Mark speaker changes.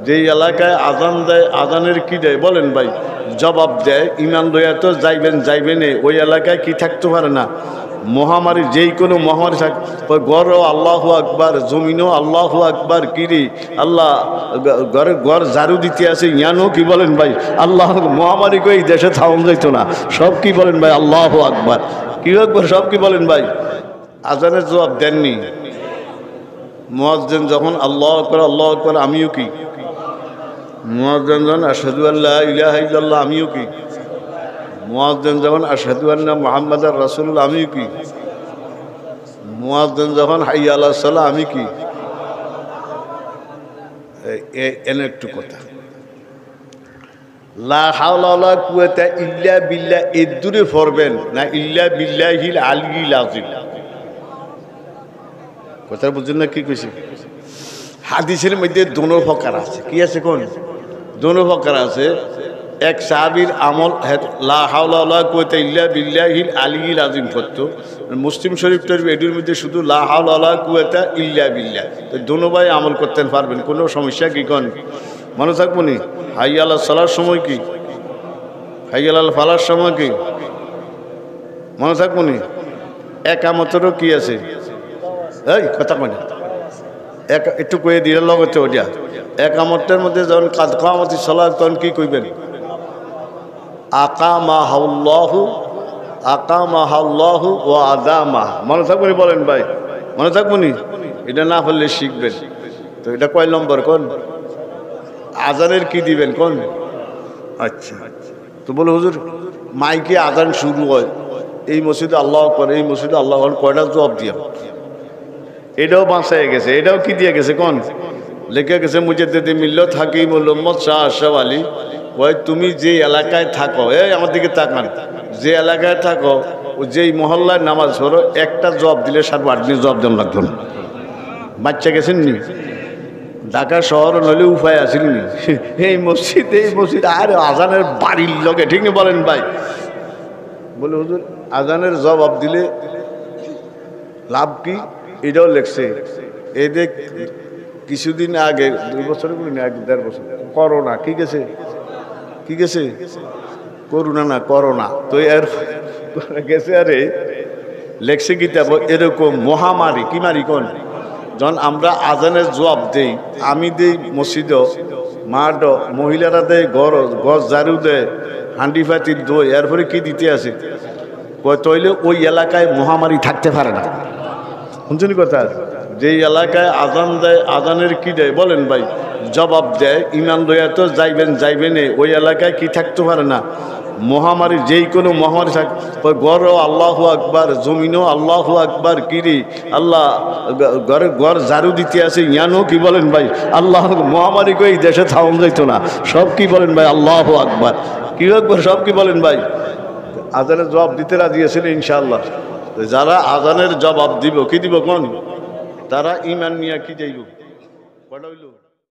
Speaker 1: যেই এলাকায় আজান দেয় আজানের কি দেয় বলেন ভাই, জবাব দেয়। ইমান লইয়া তো যাইবেন ওই এলাকায় কি থাকতে পারে না, মহামারী, যেই কোনো মহামারী থাক, গড়ও আল্লাহু আকবার, জমিনও আল্লাহু আকবার, কিরি আল্লাহ ঘরে ঘর ঝাড়ু দিতে আছে ইয়ানো কি বলেন ভাই আল্লাহ, মহামারী কই দেশে থাউন যাইতো না, সব কি বলেন ভাই আল্লাহু আকবার, কি আকবার, সব কি বলেন ভাই। আজানের জবাব দেননি। মুয়াজ্জিন যখন আল্লাহু আকবার আমিও কি, মুয়াজ্জিন যখন আশহাদু আল্লা ইলাহা ইল্লাল্লাহ আমিও কি, মুয়াজ্জিন যখন আশহাদু আন্না মুহাম্মাদার রাসূলুল্লাহ আমিও কি, মুয়াজ্জিন যখন হাইয়া আলাস সালাহ আমি কি। এনে একটু কথা, লা হাওলা ওয়ালা কুওয়াতা ইল্লা বিল্লাহ এর দূরে পড়বেন না, ইল্লা বিল্লাহিল আলিয়্যিল আযীম। কথা বুঝছেন না কি কইছি? হাদিসের মধ্যে দোনো প্রকার আছে। কি আছে কোন? দোনো প্রকার আছে। এক সাহাবীর আমল লা হাওলা ওয়ালা কুওয়াতা ইল্লা বিল্লাহিল আলিয়্যিল আযীম পড়তো। মুসলিম শরীফ টরীফ এটির মধ্যে শুধু লা হাওলা ওয়ালা কুওয়াতা ইল্লা বিল্লাহ। তো দোনো ভাই আমল করতে পারবেন, কোনো সমস্যা কি কোন? মনে থাকবো নি? হাইয়া আলাস সালার সময় কি, হাইয়া আলাল ফালার সময় কি, মনে থাকবো নি? একামতেরও কি আছে? এই কথা মানে একটু কয়ে দিয়ে লগতে ওটা একামতের মধ্যে যখন কামতি সালাত তখন কি কইবেন? আকামাহুল্লাহু ওয়া আদামা। মনে থাকবো নি? বলেন ভাই, মনে থাকবো নি? এটা না পারলে শিখবেন। তো এটা কয় নম্বর কোন? আজানের কি দিবেন কোন? আচ্ছা, তো বলে হুজুর মাইকে আজান শুরু হয়, এই মসজিদে আল্লাহ করে, এই মসজিদে আল্লাহ কয়টা জবাব দিয়া? এটাও বাঁচাই গেছে, এটাও কি দিয়ে গেছে কোন? লেখা গেছে মুজাদ্দিদ মিল্লাত হাকিম মোহাম্মদ শাহ আশরাফ আলী, ওই তুমি যে এলাকায় থাকো, এই আমার দিকে তাকান, যে এলাকায় থাকো যেই মহল্লায় নামাজ পড়ো, একটা জব দিলে 7-8 দিন জব দেন লাগতো না। বাচ্চা গেছেন নি? ঢাকা শহর নইলে উপায় আসেন নি? এই মসজিদ আর আজানের বাড়ির লোকে, ঠিক না বলেন ভাই? বলে হুজুর আজানের জবাব দিলে লাভ কি? এটাও লেখছে। এই দেখ কিছুদিন আগে, 2 বছর বলিনি, 1-1.5 বছর করোনা কি গেছে, কি গেছে? করোনা না, করোনা। তো এর গেছে, আরে লেখছে কি দেব এরকম মহামারী, কি মারি কোন? যখন আমরা আজানের জবাব দেই, আমি দেই মসজিদ, মাঠ, মহিলারা দেয় ঘর, ঘর ঝাড়ু দেয়, হান্ডি ফাতির দই, এরপরে কি দিতে আছে? তইলে ওই এলাকায় মহামারী থাকতে পারে না। শুনছেন কথা? যেই এলাকায় আজান দেয় আজানের কি দেয় বলেন ভাই, জবাব দেয়। ইমান লইয়া তো যাইবেন ওই এলাকায় কি থাকতে পারে না, মহামারী, যেই কোনো মহামারী থাক, ওই গড়ও আল্লাহু আকবার, জমিনও আল্লাহু আকবার, কিরি আল্লাহ ঘরে ঘর ঝাড়ু দিতে আছে ইয়ানো কি বলেন ভাই আল্লাহ, মহামারী কই দেশে থাউন যাইতো না, সব কি বলেন ভাই আল্লাহু আকবার, কি আকবার, সব কি বলেন ভাই। আজানের জবাব দিতে রাজি আছেন ইনশাআল্লাহ? যারা আজানের জবাব দিব, কি দিব কোন? তারা ইমান নিয়ে কি যাইব? কটা হইল?